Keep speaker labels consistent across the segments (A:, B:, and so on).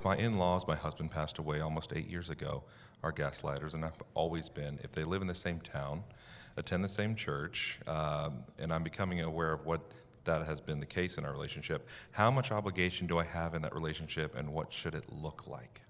A: my in-laws, my husband passed away almost 8 years ago, are gaslighters, and I've always been. If they live in the same town, attend the same church, and I'm becoming aware of what that has been the case in our relationship, how much obligation do I have in that relationship, and what should it look like?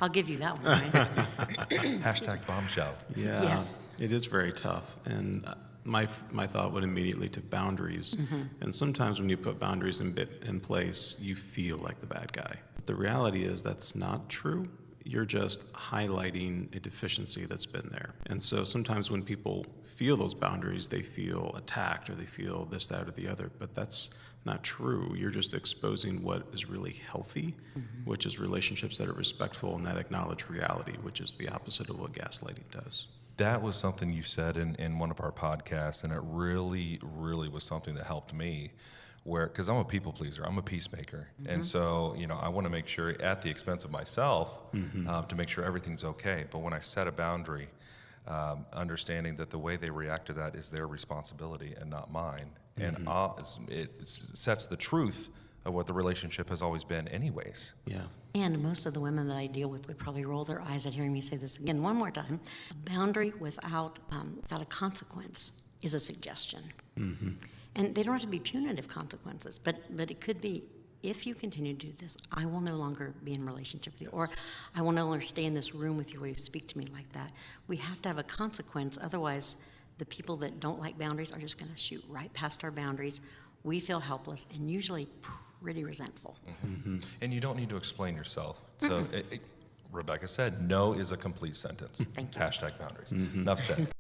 B: I'll give you that one, Ryan.
A: Hashtag bombshell.
C: Yeah,
B: Yes.
C: it is very tough. And my thought would immediately to boundaries. And sometimes when you put boundaries in place, you feel like the bad guy. But the reality is that's not true. You're just highlighting a deficiency that's been there. And so sometimes when people feel those boundaries, they feel attacked or they feel this, that, or the other. But that's not true. You're just exposing what is really healthy, which is relationships that are respectful and that acknowledge reality, which is the opposite of what gaslighting does.
A: That was something you said in one of our podcasts, and it really, really was something that helped me. Because I'm a people pleaser, I'm a peacemaker, and so I want to make sure at the expense of myself to make sure everything's okay. But when I set a boundary, understanding that the way they react to that is their responsibility and not mine, and it sets the truth of what the relationship has always been, anyways.
C: Yeah.
B: And most of the women that I deal with would probably roll their eyes at hearing me say this again one more time. A boundary without a consequence is a suggestion. And they don't have to be punitive consequences, but it could be, if you continue to do this, I will no longer be in relationship with you, or I will no longer stay in this room with you where you speak to me like that. We have to have a consequence, otherwise the people that don't like boundaries are just going to shoot right past our boundaries. We feel helpless and usually pretty resentful.
A: And you don't need to explain yourself. So Rebecca said, no is a complete sentence.
B: Thank you.
A: Hashtag boundaries. Enough said.